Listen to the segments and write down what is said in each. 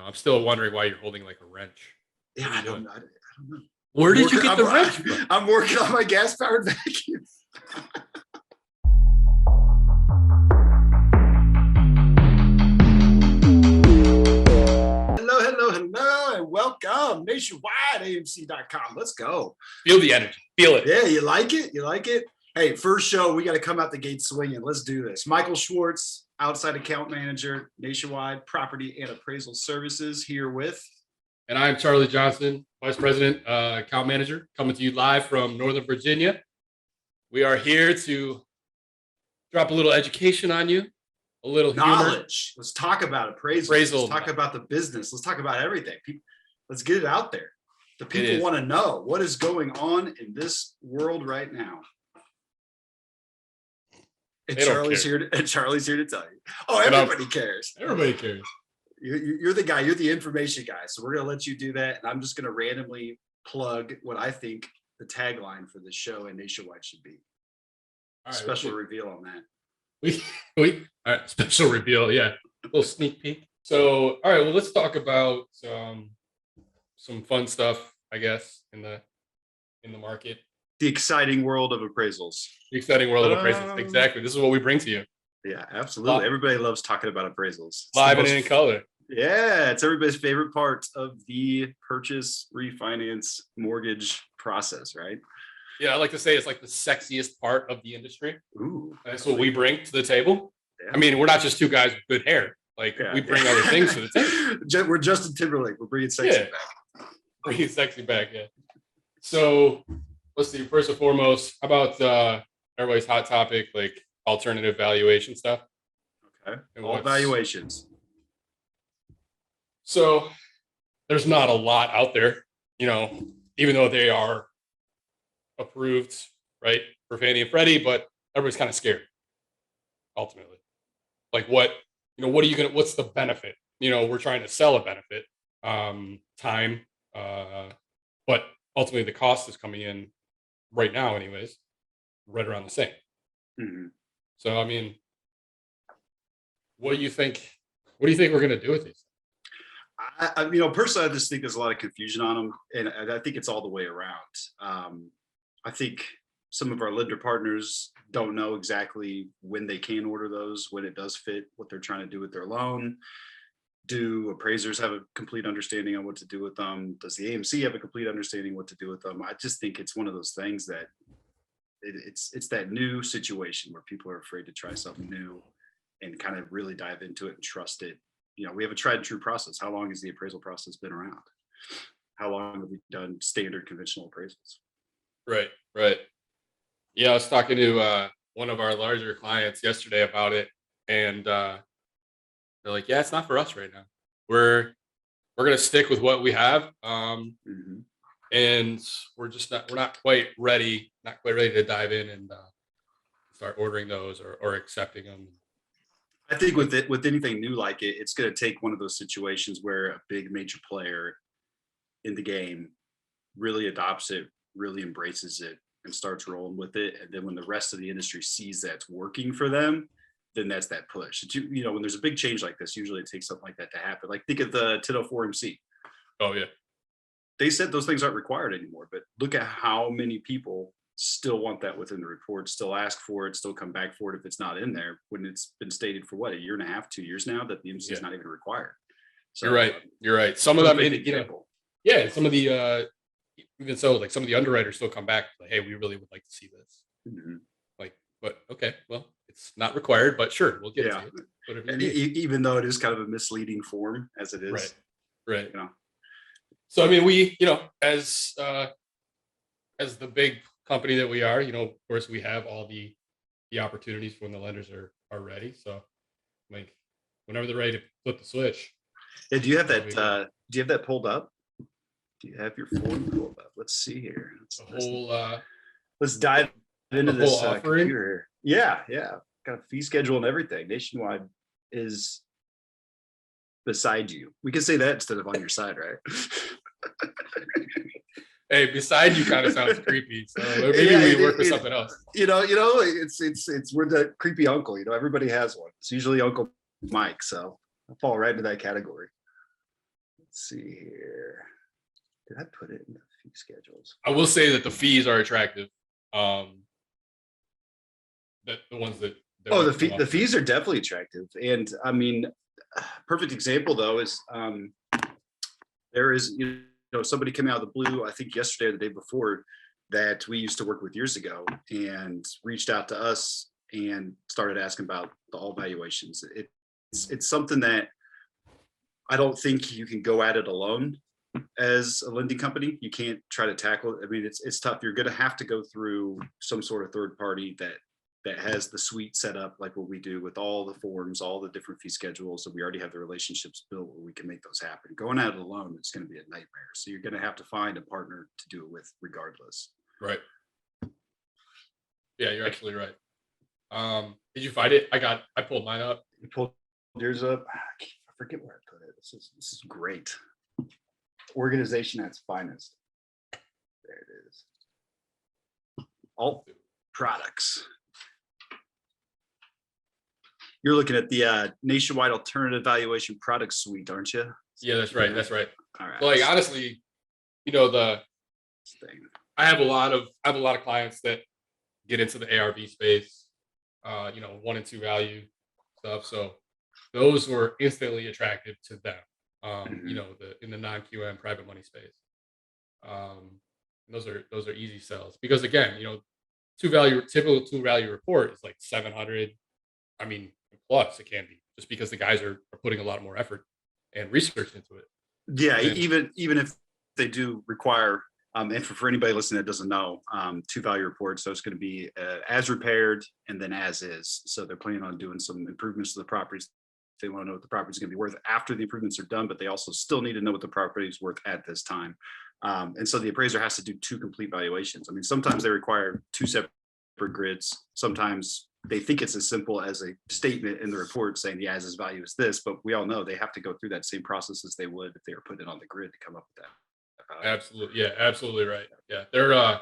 I'm still wondering why you're holding like a wrench. Yeah, I don't know. Where did you get the wrench from? I'm working on my gas-powered vacuum. Hello, and welcome. Nationwide, AMC.com. Let's go. Feel the energy. Feel it. Yeah, you like it? You like it? Hey, first show, we got to come out the gate swinging. Let's do this. Michael Schwartz, outside account manager, Nationwide Property and Appraisal Services, here with. And I'm Charlie Johnson, Vice President, Account Manager, coming to you live from Northern Virginia. We are here to drop a little education on you, a little knowledge. Let's talk about appraisal. Let's talk man. about the business. Let's talk about everything. Let's get it out there. The people want to know what is going on in this world right now. And Charlie's here to tell you. Oh, everybody cares. Everybody cares. You're the guy. You're the information guy. So we're going to let you do that. And I'm just going to randomly plug what I think the tagline for this show and Nationwide should be. All right, special reveal on that. All right, special reveal. Yeah, a little sneak peek. So, all right, well, let's talk about some fun stuff, I guess, in the market. The exciting world of appraisals. The exciting world of appraisals. Exactly. This is what we bring to you. Yeah, absolutely. Everybody loves talking about appraisals. Live and in color. Yeah, it's everybody's favorite part of the purchase, refinance, mortgage process, right? Yeah, I like to say it's like the sexiest part of the industry. Ooh, that's what we bring to the table. Yeah. I mean, we're not just two guys with good hair. Like we bring other things to the table. We're Justin Timberlake. We're bringing sexy back. Bringing sexy back, yeah. So let's see. First and foremost, how about everybody's hot topic, like alternative valuation stuff? Okay. All valuations. So there's not a lot out there, even though they are approved, right, for Fannie and Freddie, but everybody's kind of scared ultimately. Like what's the benefit? We're trying to sell a benefit, time, but ultimately the cost is coming in right now anyways, right around the same. Mm-hmm. So, I mean, what do you think we're going to do with these? Personally, I just think there's a lot of confusion on them, and I think it's all the way around. I think some of our lender partners don't know exactly when they can order those, when it does fit what they're trying to do with their loan. Do appraisers have a complete understanding on what to do with them? Does the AMC have a complete understanding what to do with them? I just think it's one of those things that it's that new situation where people are afraid to try something new and kind of really dive into it and trust it. We have a tried and true process. How long has the appraisal process been around? How long have we done standard conventional appraisals? Right. Yeah, I was talking to one of our larger clients yesterday about it, and they're like, "Yeah, it's not for us right now. We're gonna stick with what we have, and we're not quite ready to dive in and start ordering those or accepting them." I think with anything new like it, it's going to take one of those situations where a big major player in the game really adopts it, really embraces it, and starts rolling with it. And then when the rest of the industry sees that it's working for them, then that's that push. When there's a big change like this, usually it takes something like that to happen. Like think of the 1004 MC. Oh yeah. They said those things aren't required anymore, but look at how many people still want that within the report, still ask for it, still come back for it if it's not in there, when it's been stated for a year and a half, 2 years now that the MC is not even required. So You're right. Some of them, some of the even so, like some of the underwriters still come back like, "Hey, we really would like to see this." Mm-hmm. But okay, well, it's not required, but sure, we'll get it to you. Even though it is kind of a misleading form as it is. Right. So I mean, we, as the big company that we are, of course, we have all the opportunities when the lenders are ready. So, like, whenever they're ready to flip the switch. Yeah, do you have that? Do you have that pulled up? Do you have your form pulled up? Let's see here. Let's dive into this computer. Yeah. Got a fee schedule and everything. Nationwide is beside you. We can say that instead of on your side, right? Hey, beside you kind of sounds creepy. So maybe we work with something else. It's we're the creepy uncle. Everybody has one. It's usually Uncle Mike. So I fall right into that category. Let's see here. Did I put it in the fee schedules? I will say that the fees are attractive. That the ones that the fees are definitely attractive. And I mean, perfect example though is there is, somebody came out of the blue, I think yesterday or the day before, that we used to work with years ago and reached out to us and started asking about the all valuations. It's something that I don't think you can go at it alone as a lending company. You can't try to tackle it. I mean, it's tough. You're going to have to go through some sort of third party that has the suite set up like what we do with all the forms, all the different fee schedules. So we already have the relationships built where we can make those happen. Going at it alone, it's going to be a nightmare. So you're going to have to find a partner to do it with regardless. Right. Yeah, you're absolutely right. Did you find it? I pulled mine up. You pulled yours up. I forget where I put it. This is great. Organization at its finest. There it is. All products. You're looking at the nationwide alternative valuation product suite, aren't you? Yeah, that's right. That's right. All right. Like honestly, I have a lot of clients that get into the ARV space, 1 and 2 value stuff. So those were instantly attractive to them. In the non-QM private money space. Those are easy sells because again, typical 2 value report is like 700. I mean, plus it can be just because the guys are putting a lot more effort and research into it. Yeah, even if they do require, and for anybody listening that doesn't know, 2 value reports, so it's going to be as repaired and then as is. So they're planning on doing some improvements to the properties. They want to know what the property is going to be worth after the improvements are done, but they also still need to know what the property is worth at this time. And so the appraiser has to do 2 complete valuations. I mean, sometimes they require 2 separate grids. Sometimes they think it's as simple as a statement in the report saying the as-is value is this, but we all know they have to go through that same process as they would if they were putting it on the grid to come up with that. Absolutely. Yeah, absolutely right. Yeah. They're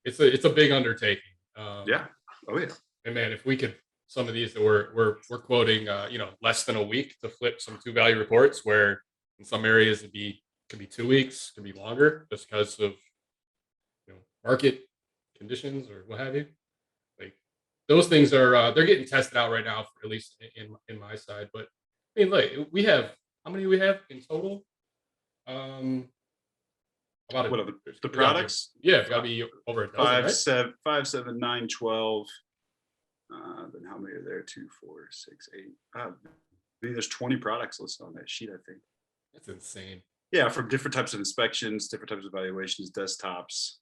it's a big undertaking. Yeah. Oh yeah. And man, if we could some of these that we're quoting less than a week to flip some 2 value reports, where in some areas could be 2 weeks, could be longer just because of market conditions or what have you. Like those things are they're getting tested out right now, at least in my side. But I mean, like we have how many we have in total? About the products? Yeah, it's got to be over a dozen, 5, 7, 9, 12. Then how many are there? 2, 4, 6, 8. I mean, there's 20 products listed on that sheet, I think. That's insane. Yeah, from different types of inspections, different types of evaluations, desktops,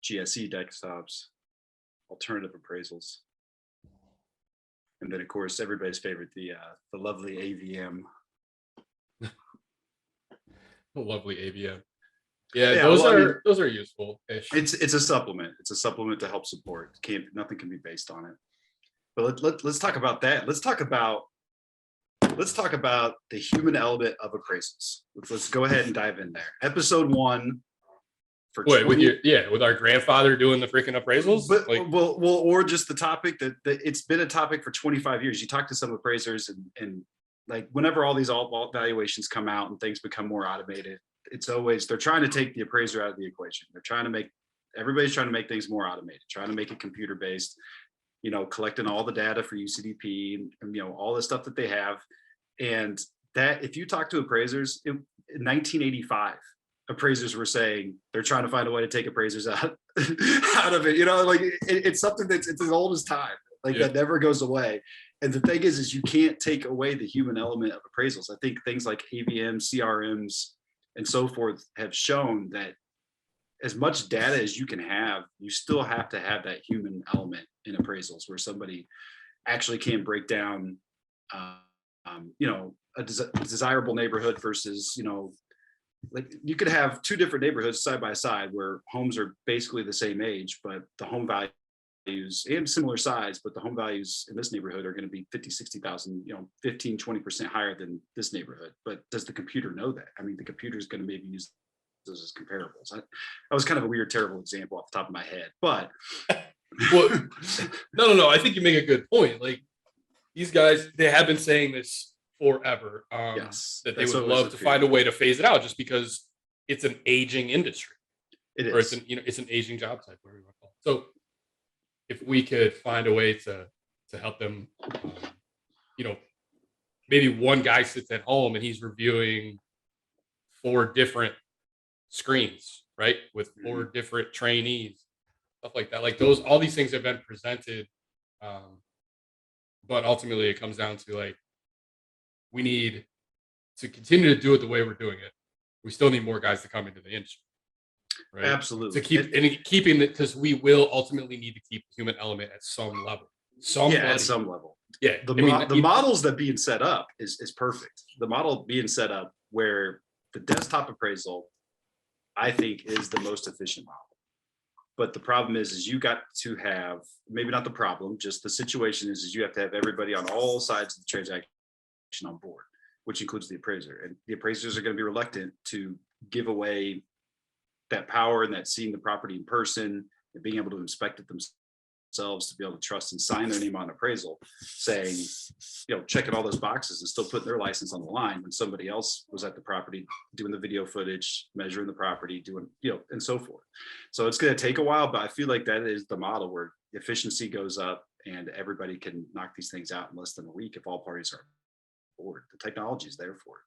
GSE desktops, alternative appraisals. And then, of course, everybody's favorite, the lovely AVM. The lovely AVM. Yeah, those are useful. It's a supplement. It's a supplement to help support. Nothing can be based on it. But let's talk about that. Let's talk about the human element of appraisals. Let's go ahead and dive in there. Episode 1. With our grandfather doing the freaking appraisals, but or just the topic that it's been a topic for 25 years. You talk to some appraisers and like whenever all these all valuations come out and things become more automated, it's always they're trying to take the appraiser out of the equation. Everybody's trying to make things more automated, trying to make it computer based, collecting all the data for UCDP and all the stuff that they have. And that if you talk to appraisers in 1985, appraisers were saying they're trying to find a way to take appraisers out of it. It's something that's as old as time. That never goes away. And the thing is you can't take away the human element of appraisals. I think things like AVM, CRMs, and so forth have shown that as much data as you can have, you still have to have that human element in appraisals where somebody actually can break down, a desirable neighborhood versus, like you could have 2 different neighborhoods side by side where homes are basically the same age, but the home values and similar size, but the home values in this neighborhood are going to be 50, 60,000, 15, 20% higher than this neighborhood. But does the computer know that? I mean, the computer is going to maybe use those as comparables. That was kind of a weird, terrible example off the top of my head, but. Well, no. I think you make a good point. Like these guys, they have been saying this forever. Yes, That they that's would always love the to fear. find a way to phase it out, just because it's an aging industry, It or it's is. an it's an aging job type, whatever you want to call it. So if we could find a way to help them, you know, maybe one guy sits at home and he's reviewing 4 different screens, right, with 4 different trainees, stuff like that. Like those, all these things have been presented, but ultimately it comes down to like, we need to continue to do it the way we're doing it. We still need more guys to come into the industry, right? Absolutely. To keep and keeping it, because we will ultimately need to keep the human element at some level. At some level. Yeah. The models that being set up is perfect. The model being set up where the desktop appraisal, I think, is the most efficient model. But the problem is you got to have, maybe not the problem, just the situation is you have to have everybody on all sides of the transaction on board, which includes the appraiser. And the appraisers are going to be reluctant to give away that power and that seeing the property in person and being able to inspect it themselves, to be able to trust and sign their name on appraisal, saying, checking all those boxes and still putting their license on the line when somebody else was at the property doing the video footage, measuring the property, doing, and so forth. So it's going to take a while, but I feel like that is the model where efficiency goes up and everybody can knock these things out in less than a week if all parties are on board. The technology is there for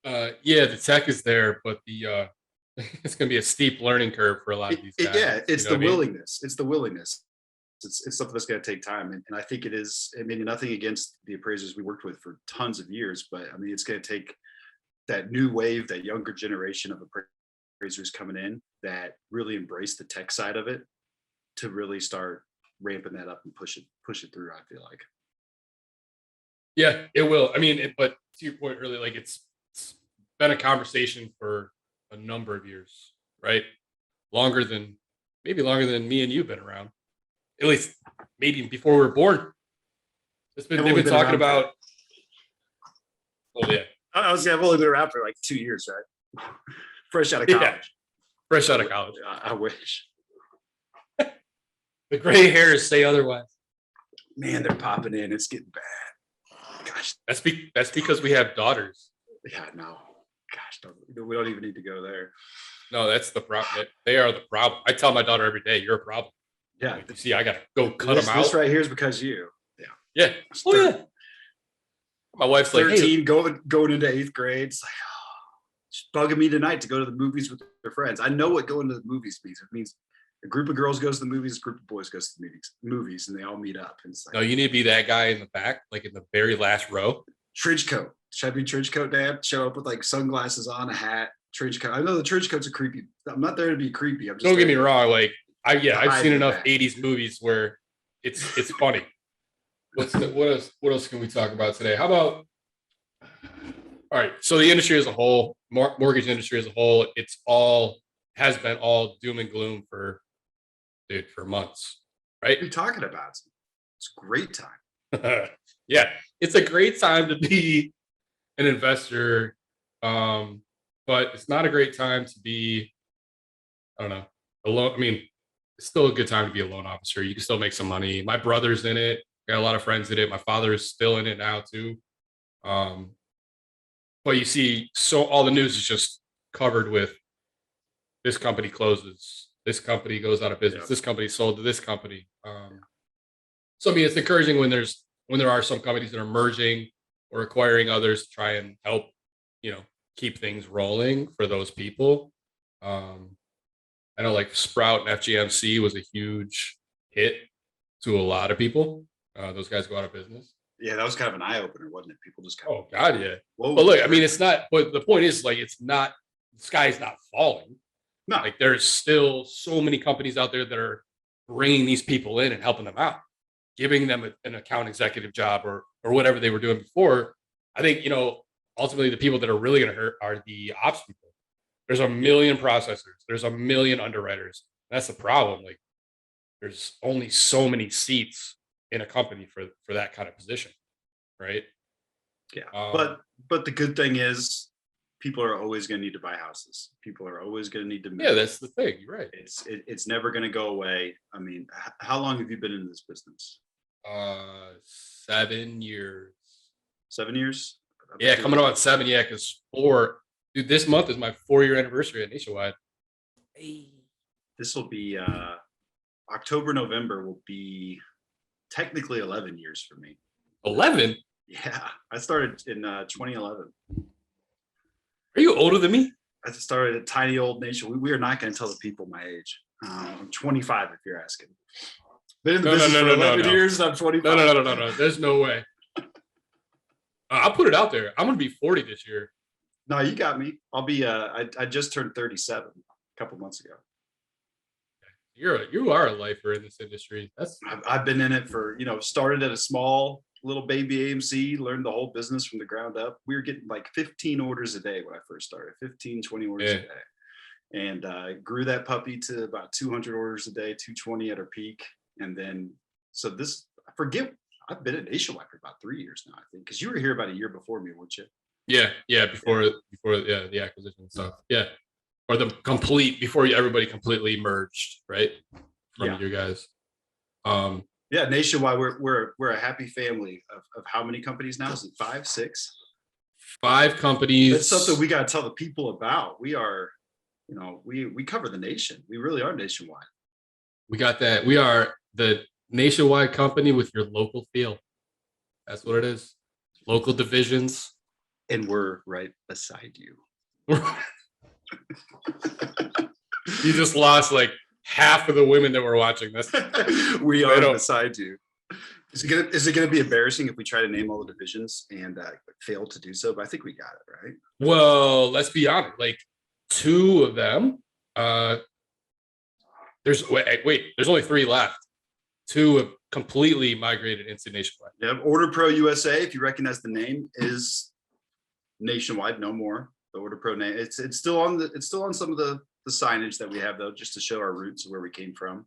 it. Yeah, the tech is there, but the it's going to be a steep learning curve for a lot of these guys. It's the willingness. It's the willingness. It's something that's going to take time. And I think it is, nothing against the appraisers we worked with for tons of years, but it's going to take that new wave, that younger generation of appraisers coming in that really embrace the tech side of it to really start ramping that up and push it through, I feel like. Yeah, it will. But to your point earlier, like it's been a conversation for a number of years, right? Maybe longer than me and you've been around. At least maybe before we were born. They've been talking about. Oh yeah, I've only been around for like 2 years, right? Fresh out of college. Yeah. Fresh out of college. I wish. The gray hairs say otherwise. Man, they're popping in. It's getting bad. Gosh, that's because we have daughters. Yeah, no. Gosh, we don't even need to go there. No, that's the problem. They are the problem. I tell my daughter every day, "You're a problem." Yeah. Like, you see, I got to go cut them out. This right here is because of you. Yeah. Yeah. Oh yeah. My wife's 13, like, hey, going into 8th grade. It's like, she's bugging me tonight to go to the movies with their friends. I know what going to the movies means. It means a group of girls goes to the movies, a group of boys goes to the movies, and they all meet up. And it's like, no, you need to be that guy in the back, like in the very last row. Trench coat. Should I be trench coat, Dad? Show up with like sunglasses on, a hat, trench coat. I know the trench coats are creepy. I'm not there to be creepy. I'm just Don't get me wrong. Like I've seen enough back. 80s movies where it's funny. What else can we talk about today? How about, all right, so the industry as a whole, mortgage industry as a whole, has been all doom and gloom for months, right? What are you talking about? It's a great time. Yeah, it's a great time to be an investor, but it's not a great time to be, I don't know, a loan. It's still a good time to be a loan officer. You can still make some money. My brother's in it. Got a lot of friends in it. My father is still in it now too. But you see, so all the news is just covered with this company closes, this company goes out of business, this company sold to this company. So it's encouraging when there are some companies that are merging or acquiring others to try and help, keep things rolling for those people. I know like Sprout and FGMC was a huge hit to a lot of people. Those guys go out of business. Yeah, that was kind of an eye opener, wasn't it? People just kind of, oh God, yeah. Whoa, but look, it's not. But the point is, like, it's not. The sky's not falling. No, like there's still so many companies out there that are bringing these people in and helping them out, giving them an account executive job or whatever they were doing before. I think ultimately the people that are really going to hurt are the ops people. There's a million processors. There's a million underwriters. That's the problem. Like, there's only so many seats in a company for that kind of position, right? Yeah, but the good thing is, people are always going to need to buy houses. People are always going to need to move. Yeah, that's the thing. You're right. It's never going to go away. How long have you been in this business? 7 years. 7 years? Yeah, coming up on 7. Yeah, because 4. Dude, this month is my 4-year anniversary at Nationwide. Hey. This will be October, November will be technically 11 years for me. 11? Yeah, I started in 2011. Are you older than me? I just started a tiny old nation. We are not going to tell the people my age. I'm 25 if you're asking. Been in the business for 11 years and I'm 25. No. There's no way. I'll put it out there. I'm going to be 40 this year. No, you got me. I'll be, I just turned 37 a couple months ago. You are a lifer in this industry. I've been in it for, started at a small little baby AMC, learned the whole business from the ground up. We were getting like 15 orders a day when I first started, 15, 20 orders a day. And grew that puppy to about 200 orders a day, 220 at our peak. And then, I've been at Nationwide for about 3 years now, I think, because you were here about a year before me, weren't you? Yeah, before the acquisition stuff. Yeah. Or before everybody completely merged, right? From you guys. Yeah, Nationwide, we're a happy family of how many companies now? Is it 5, 6? 5 companies. That's something we got to tell the people about. We are, we cover the nation. We really are nationwide. We got that. We are the nationwide company with your local feel. That's what it is. Local divisions. And we're right beside you. You just lost like half of the women that were watching this. We are beside you. Is it gonna be embarrassing if we try to name all the divisions and fail to do so? But I think we got it, right? Well, let's be honest. Like 2 of them. There's only 3 left. 2 have completely migrated into Nationwide. Yeah, Order Pro USA, if you recognize the name, is Nationwide. No more. The Order Pro name. It's still on some of the signage that we have, though, just to show our roots of where we came from.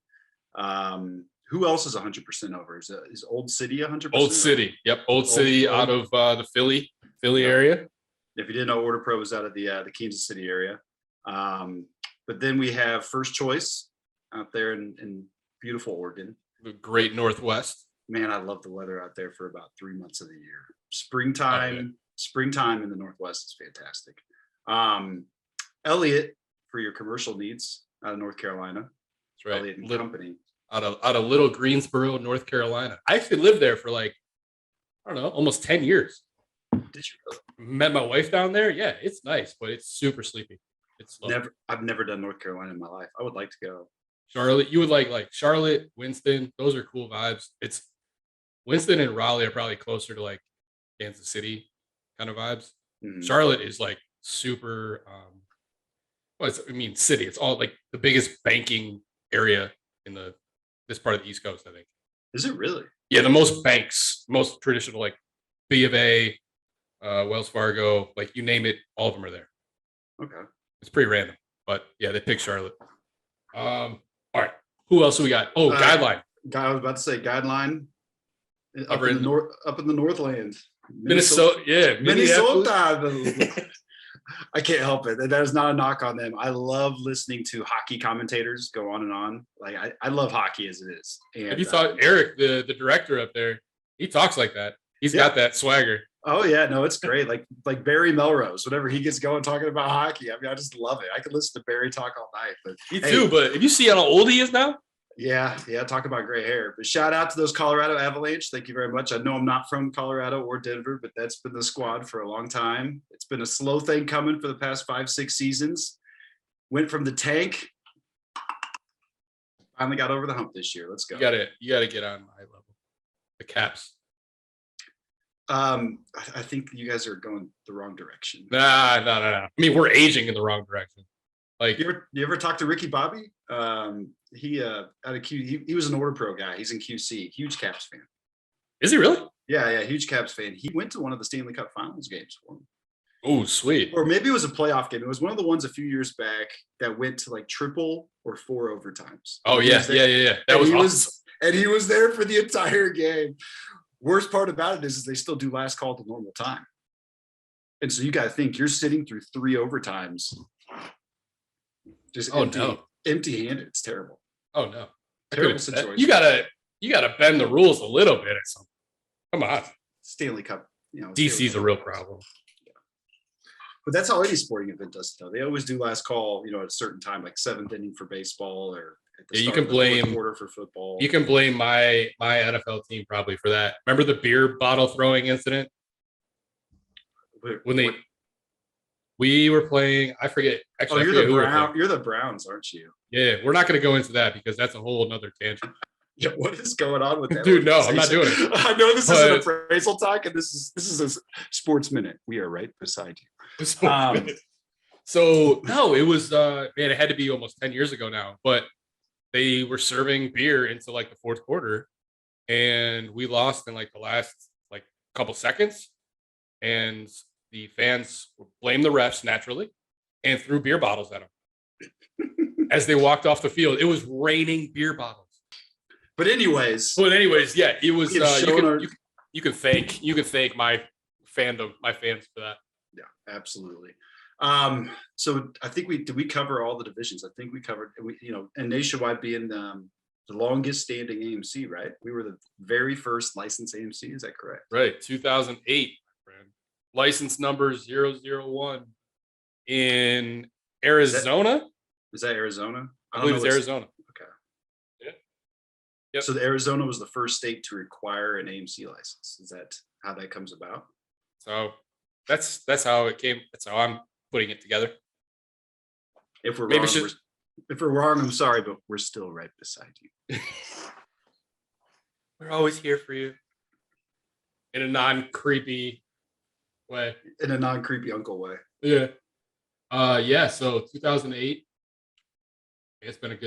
Who else is 100% over? Is Old City 100%? Old City. Yep. Old City out of the Philly area. If you didn't know, Order Pro was out of the Kansas City area. But then we have First Choice out there in beautiful Oregon. The great Northwest. Man, I love the weather out there for about 3 months of the year. Springtime in the Northwest is fantastic. Elliott for your commercial needs out of North Carolina. That's right. Elliott and Company. Out of Little Greensboro, North Carolina. I actually lived there for almost 10 years. Did you really? Met my wife down there. Yeah, it's nice, but it's super sleepy. It's slow. I've never done North Carolina in my life. I would like to go. Charlotte, you would like Charlotte, Winston. Those are cool vibes. It's Winston and Raleigh are probably closer to like Kansas City kind of vibes. Mm-hmm. Charlotte is like super. City. It's all like the biggest banking area in this part of the East Coast, I think. Is it really? Yeah, the most banks, most traditional, like B of A, Wells Fargo, like you name it, all of them are there. Okay. It's pretty random, but yeah, they picked Charlotte. All right. Who else do we got? Oh, Guideline. I was about to say Guideline. Up in the Northland. Minnesota. Yeah. Minnesota. I can't help it. That is not a knock on them. I love listening to hockey commentators go on and on. Like I love hockey as it is. And have you thought Eric, the director up there, he talks like that. He's got that swagger. Oh yeah, no, it's great. Like Barry Melrose, whenever he gets going talking about hockey, I mean, I just love it. I could listen to Barry talk all night. But me too. But if you see how old he is now, yeah, talk about gray hair. But shout out to those Colorado Avalanche. Thank you very much. I know I'm not from Colorado or Denver, but that's been the squad for a long time. It's been a slow thing coming for the past 5-6 seasons. Went from the tank, finally got over the hump this year. Let's go. You gotta get on my level. The Caps. I think you guys are going the wrong direction. No. I mean, we're aging in the wrong direction. Like, you ever talk to Ricky Bobby? He out of Q. He was an Order Pro guy. He's in QC. Huge Caps fan. Is he really? Yeah. Huge Caps fan. He went to one of the Stanley Cup Finals games for him. Oh, sweet. Or maybe it was a playoff game. It was one of the ones a few years back that went to like triple or 4 overtimes. Oh yeah. That was awesome. And he was there for the entire game. Worst part about it is they still do last call to normal time. And so you got to think you're sitting through 3 overtimes. Just empty-handed. It's terrible. Oh no. Terrible situation. You gotta bend the rules a little bit or something. Come on. Stanley Cup. DC's a real problem. But that's how any sporting event does it, though. They always do last call, at a certain time, like seventh inning for baseball, or at the start of the fourth quarter for football. You can blame my NFL team probably for that. Remember the beer bottle throwing incident? We were playing, I forget. Actually, you're the Browns, aren't you? Yeah, we're not going to go into that because that's a whole nother tangent. Yeah, what is going on with that? Dude, no, I'm not doing it. I know this is an appraisal talk, and this is a sports minute. We are right beside you. So no, it was it had to be almost 10 years ago now, but they were serving beer into like the fourth quarter, and we lost in like the last like couple seconds, and the fans blamed the refs naturally and threw beer bottles at them as they walked off the field. It was raining beer bottles. But anyways, yeah, it was. You can thank my fandom, my fans for that. Yeah, absolutely. So I think we cover all the divisions. I think we covered, and Nationwide being the longest standing AMC, right? We were the very first licensed AMC. Is that correct? Right, 2008, friend. License number 001 in Arizona. Is that Arizona? I believe it's Arizona. Yep. So Arizona was the first state to require an AMC license. Is that how that comes about? So that's how it came. That's how I'm putting it together. If we're wrong, I'm sorry, but we're still right beside you. We're always here for you. In a non-creepy way. In a non-creepy uncle way. Yeah. Yeah. So 2008. It's been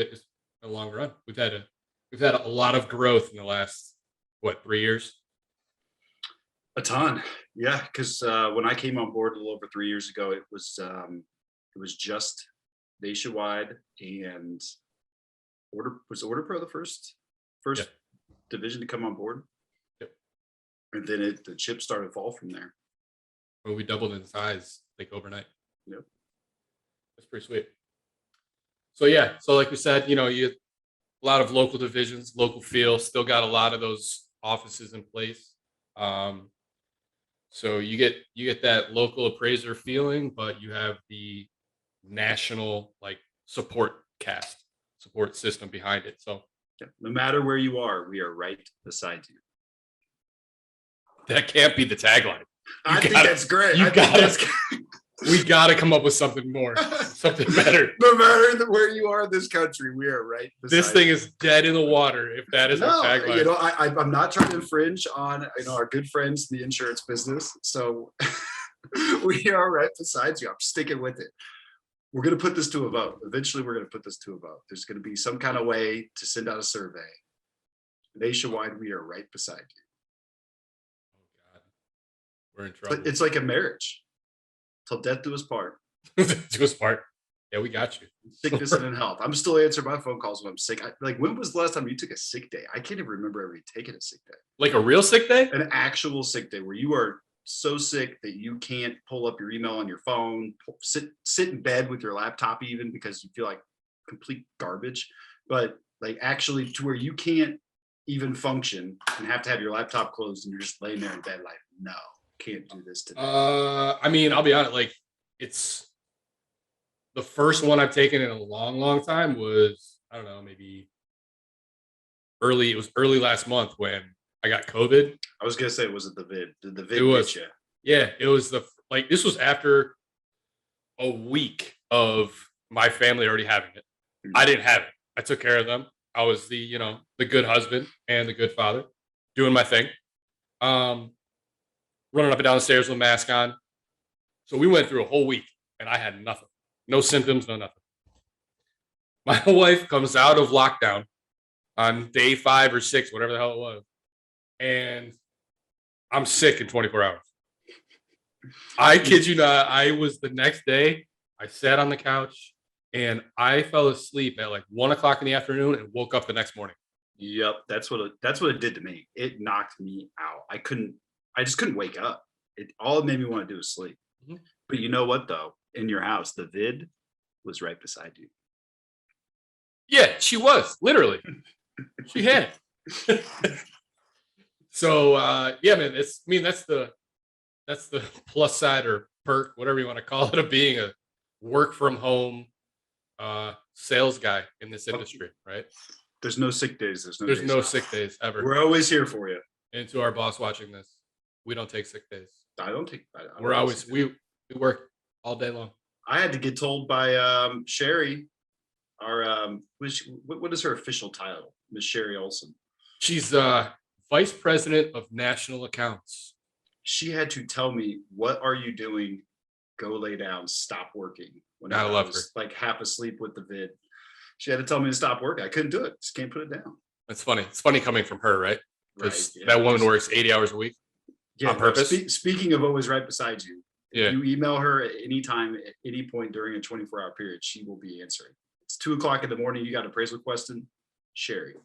a long run. We've had a lot of growth in the last 3 years. A ton, yeah. Because when I came on board a little over 3 years ago, it was just Nationwide and was Order Pro the first division to come on board. Yep. And then the chips started to fall from there. Well, we doubled in size like overnight. Yep. That's pretty sweet. So yeah, so like we said, a lot of local divisions, local feel, still got a lot of those offices in place. So you get that local appraiser feeling, but you have the national support system behind it. So no matter where you are, we are right beside you. That can't be the tagline. I think that's great. We got to come up with something more, something better. No matter where you are in this country, we are right beside this thing is dead in the water if that is our tagline. I'm not trying to infringe on our good friends in the insurance business. So we are right beside you. I'm sticking with it. We're going to put this to a vote. Eventually, we're going to put this to a vote. There's going to be some kind of way to send out a survey. Nationwide, we are right beside you. Oh, God. We're in trouble. It's like a marriage. Till death do us part. To us part. Yeah, we got you. Sickness and in health. I'm still answering my phone calls when I'm sick. When was the last time you took a sick day? I can't even remember ever taking a sick day. Like a real sick day? An actual sick day where you are so sick that you can't pull up your email on your phone, sit in bed with your laptop even because you feel like complete garbage. But actually to where you can't even function and have to have your laptop closed and you're just laying there in bed no. Can't do this today. I mean, I'll be honest, it's the first one I've taken in a long time was, I don't know, maybe early last month when I got COVID. I was gonna say, was it the vid? Did the vid get you? Yeah, it was this was after a week of my family already having it. Mm-hmm. I didn't have it. I took care of them. I was the good husband and the good father, doing my thing. Running up and down the stairs with a mask on. So we went through a whole week and I had nothing. No symptoms, no nothing. My wife comes out of lockdown on day 5 or 6, whatever the hell it was. And I'm sick in 24 hours. I kid you not. I was the next day, I sat on the couch and I fell asleep at 1 o'clock in the afternoon and woke up the next morning. Yep. That's what it did to me. It knocked me out. I just couldn't wake up. All it made me want to do was sleep. Mm-hmm. But you know what, though? In your house, the vid was right beside you. Yeah, she was, literally. She had it. So, yeah, man, that's the that's the plus side or perk, whatever you want to call it, of being a work from home sales guy in this industry, right? There's no sick days. There's There's days no off. sick days ever. We're always here for you. And to our boss watching this, we don't take sick days. I don't take. We're always we work all day long. I had to get told by Sherry, our what is her official title? Miss Sherry Olson. She's vice president of national accounts. She had to tell me, "What are you doing? Go lay down. Stop working." When I love was like half asleep with the vid, she had to tell me to stop working. I couldn't do it. Just can't put it down. That's funny. It's funny coming from her, right? Because Right, yeah. that woman works 80 hours a week on purpose. Speaking of always right beside you, Yeah. if you email her at any time, at any point during a 24-hour period, she will be answering. It's 2:00 in the morning. You got a appraisal question, Sherry.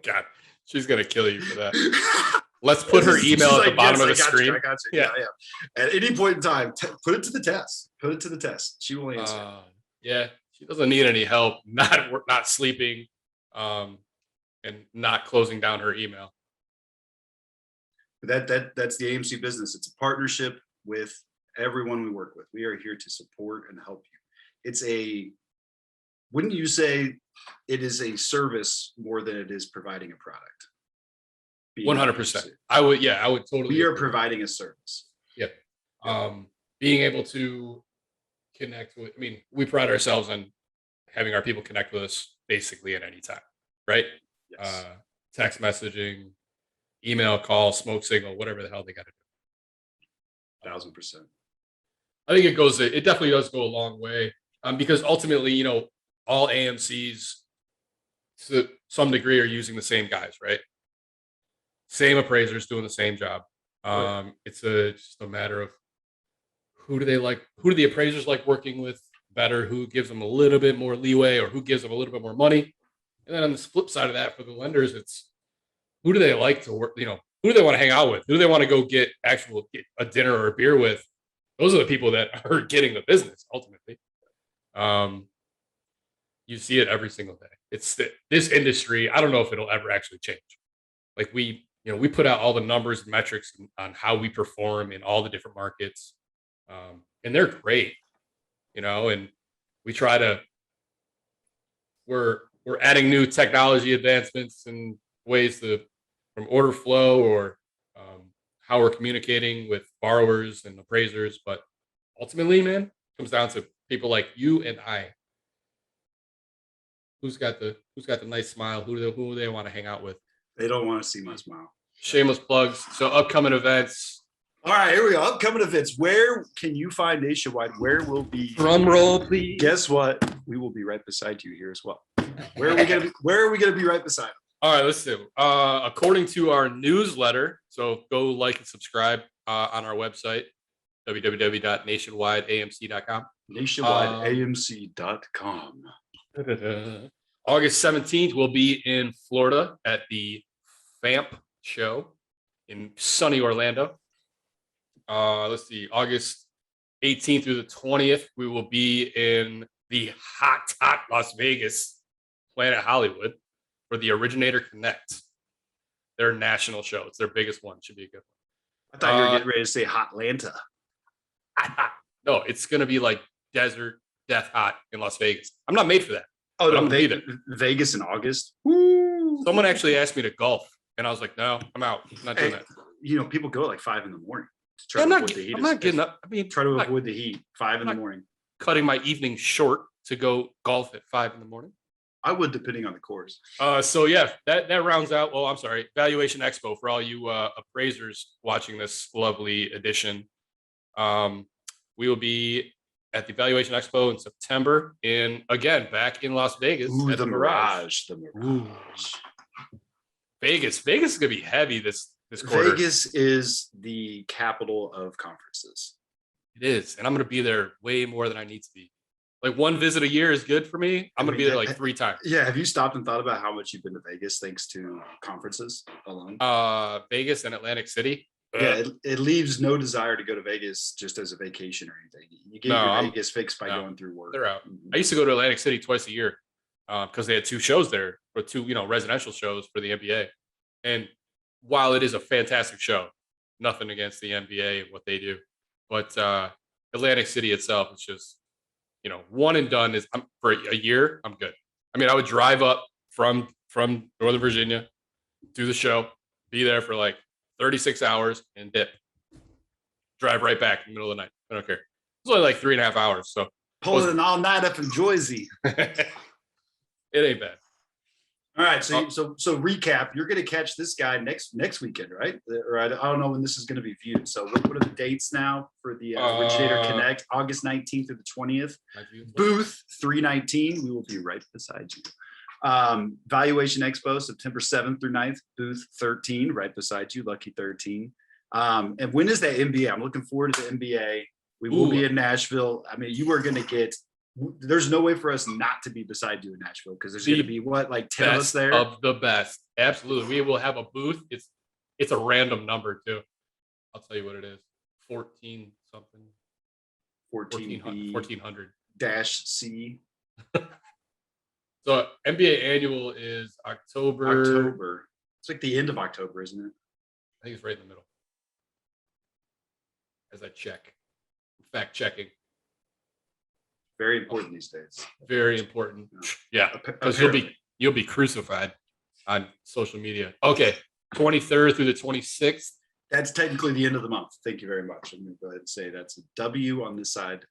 God, she's gonna kill you for that. Let's put her email at the bottom of the screen. I got you. Yeah. At any point in time, put it to the test. Put it to the test. She will answer. Yeah, she doesn't need any help. Not sleeping, and not closing down her email. That's the AMC business. It's a partnership with everyone we work with. We are here to support and help you. Wouldn't you say it is a service more than it is providing a product? 100%. I would totally. We are providing a service. Yep. Being able to connect with, we pride ourselves on having our people connect with us basically at any time, right? Yes. Text messaging, email, call, smoke signal, whatever the hell they got to do. 1,000%. I think it definitely does go a long way, because ultimately, all AMCs to some degree are using the same guys, right? Same appraisers doing the same job. Right. It's just a matter of who do the appraisers like working with better, who gives them a little bit more leeway, or who gives them a little bit more money. And then on the flip side of that, for the lenders, it's who do they like to work, who do they want to hang out with? Who do they want to go get a dinner or a beer with? Those are the people that are getting the business ultimately. You see it every single day. It's this industry. I don't know if it'll ever actually change. Like we put out all the numbers and metrics on how we perform in all the different markets. And they're great, and we try to, we're adding new technology advancements and ways from order flow or how we're communicating with borrowers and appraisers. But ultimately, man, it comes down to people like you and I. Who's got the nice smile? Who do they want to hang out with? They don't want to see my smile. Shameless plugs. So upcoming events. All right, here we go. Upcoming events. Where can you find Nationwide? Where will be? Drum roll, please. Guess what? We will be right beside you here as well. Where are we gonna be? Where are we gonna be right beside? All right, let's do. According to our newsletter, so go like and subscribe on our website, www.nationwideamc.com. Nationwideamc.com. August 17th, we'll be in Florida at the FAMP show in sunny Orlando. Let's see, August 18th through the 20th, we will be in the hot Las Vegas, Planet Hollywood, for the Originator Connect, their national show. It's their biggest one. Should be a good one. I thought you were getting ready to say Hotlanta. No, it's going to be like desert death hot in Las Vegas. I'm not made for that. Oh, no, I'm gonna be there. Vegas in August. Woo. Someone actually asked me to golf, and I was like, no, I'm out. I'm not doing that. People go at like 5 a.m. to try Yeah, to avoid the heat. I'm not getting up. Try to avoid the heat. 5 a.m. Cutting my evening short to go golf at 5 a.m. I would, depending on the course. So yeah, that rounds out. Well, I'm sorry, ValuNation Expo for all you appraisers watching this lovely edition. We will be at the ValuNation Expo in September, back in Las Vegas. Ooh, at the Mirage. The Mirage. Vegas is gonna be heavy this quarter. Vegas is the capital of conferences. It is, and I'm gonna be there way more than I need to be. Like one visit a year is good for me. I'm gonna be there like 3 times. Yeah, have you stopped and thought about how much you've been to Vegas thanks to conferences alone? Vegas and Atlantic City. Yeah, it leaves no desire to go to Vegas just as a vacation or anything. You get your Vegas fix by going through work. They're out. I used to go to Atlantic City twice a year because they had 2 shows there, or 2 residential shows for the NBA. And while it is a fantastic show, nothing against the NBA and what they do, but Atlantic City itself is just, one and done is for a year. I'm good. I mean, I would drive up from Northern Virginia, do the show, be there for like 36 hours and dip. Drive right back in the middle of the night. I don't care. It's only like 3.5 hours. So pulling an all night up in Jersey. It ain't bad. All right. So recap. You're going to catch this guy next weekend, right? Or I don't know when this is going to be viewed. So what are the dates now for the Originator Connect? August 19th through the 20th. Booth 319. We will be right beside you. ValuNation Expo, September 7th through 9th. Booth 13, right beside you. Lucky 13. And when is that NBA? I'm looking forward to the NBA. We will be in Nashville. I mean, you are going to get. There's no way for us not to be beside you in Nashville because there's going to be like 10 of us there. Of the best, absolutely. We will have a booth. It's a random number too. I'll tell you what it is. 14 something. 1400 C. So NBA annual is October. It's like the end of October, isn't it? I think it's right in the middle. As I check, fact checking. Very important these days. Very important. Yeah, because you'll be crucified on social media. Okay, 23rd through the 26th. That's technically the end of the month. Thank you very much. I'm going to go ahead and say that's a W on this side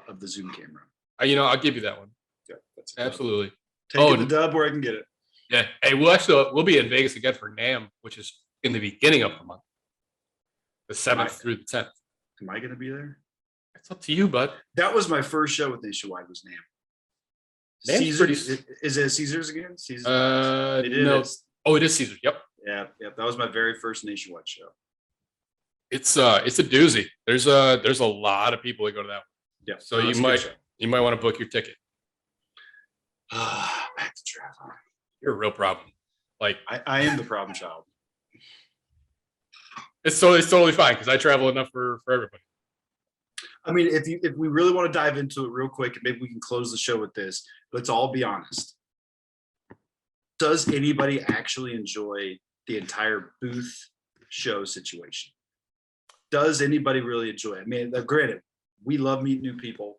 of the Zoom camera. I'll give you that one. Yeah, that's absolutely. Take the dub where I can get it. Yeah. Hey, we'll be in Vegas again for NAMM, which is in the beginning of the month, the 7th through the 10th. Am I going to be there? It's up to you, bud. That was my first show with Nationwide. Was NAMM. Caesars? Is it Caesars again? Caesars. It is. Oh, it is Caesars. Yep. Yeah. That was my very first Nationwide show. It's a doozy. There's a lot of people that go to that one. Yeah. So you might want to book your ticket. Back to travel. You're a real problem. Like I am the problem child. It's totally fine because I travel enough for everybody. I mean, if we really want to dive into it real quick, and maybe we can close the show with this, let's all be honest. Does anybody actually enjoy the entire booth show situation? Does anybody really enjoy it? I mean, granted, we love meeting new people,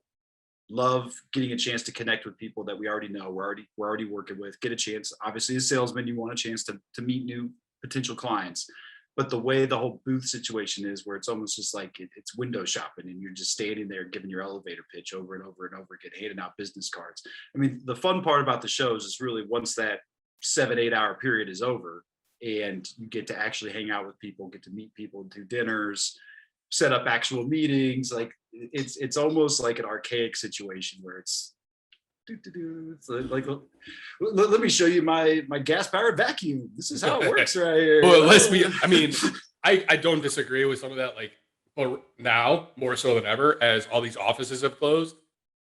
love getting a chance to connect with people that we already know, we're already working with, get a chance. Obviously, as salesman, you want a chance to meet new potential clients. But the way the whole booth situation is, where it's almost just like it's window shopping and you're just standing there giving your elevator pitch over and over and over again, handing out business cards. I mean, the fun part about the shows is really once that 7-8 hour period is over and you get to actually hang out with people, get to meet people, do dinners, set up actual meetings. Like it's almost like an archaic situation where it's like, let me show you my gas powered vacuum. This is how it works right here. Well, I don't disagree with some of that. Like, but now more so than ever, as all these offices have closed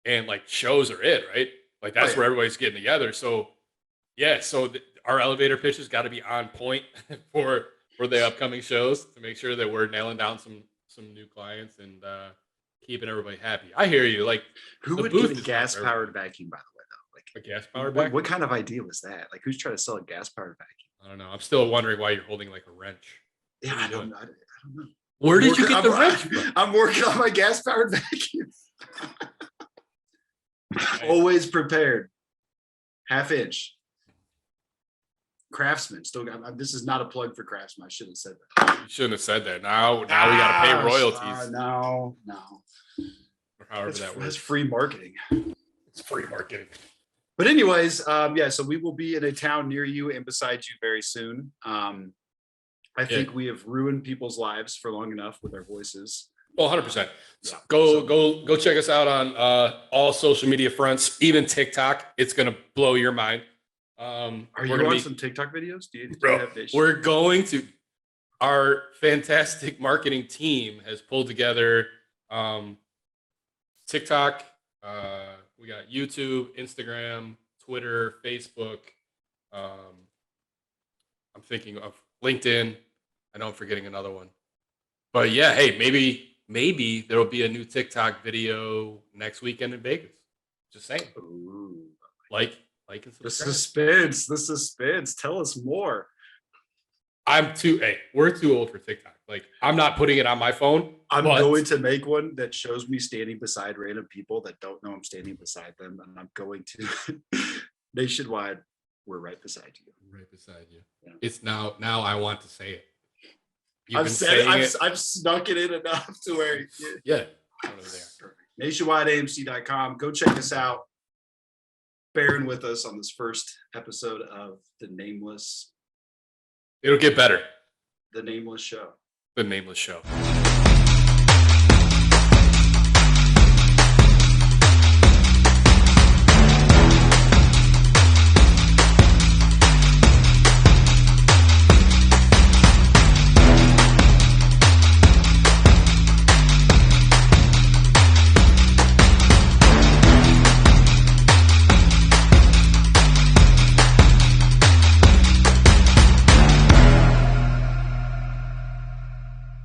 and like shows are it, right? Like that's where everybody's getting together. So yeah, our elevator pitch has got to be on point for the upcoming shows to make sure that we're nailing down some new clients and keeping everybody happy. I hear you. Like, who would get a gas powered vacuum, by the way, though? Like a gas powered vacuum? What kind of idea was that? Like, who's trying to sell a gas powered vacuum? I don't know. I'm still wondering why you're holding like a wrench. Yeah, I don't know. Where did you get the wrench from? I'm working on my gas powered vacuum. Always prepared. 1/2 inch. Craftsman. Still got. This is not a plug for Craftsman. I should have said that. You shouldn't have said that. Now we got to pay royalties. No. Or however that works. That's free marketing. It's free marketing. But anyways, so we will be in a town near you and beside you very soon. I think we have ruined people's lives for long enough with our voices. Well, 100%. Go check us out on all social media fronts, even TikTok. It's gonna blow your mind. Are you on some TikTok videos? Do you have this? We're going to. Our fantastic marketing team has pulled together TikTok. We got YouTube, Instagram, Twitter, Facebook. I'm thinking of LinkedIn. I know I'm forgetting another one. But yeah, hey, maybe there will be a new TikTok video next weekend in Vegas. Just saying. Ooh. Like and subscribe. The suspense. Tell us more. we're too old for TikTok. Like, I'm not putting it on my phone. I'm going to make one that shows me standing beside random people that don't know I'm standing beside them. And I'm going to nationwide. We're right beside you. Right beside you. Yeah. It's now I want to say it. I've snuck it in enough to where. Yeah. Perfect. NationwideAMC.com. Go check us out. Bearing with us on this first episode of The Nameless. It'll get better. The Nameless Show. The Nameless Show.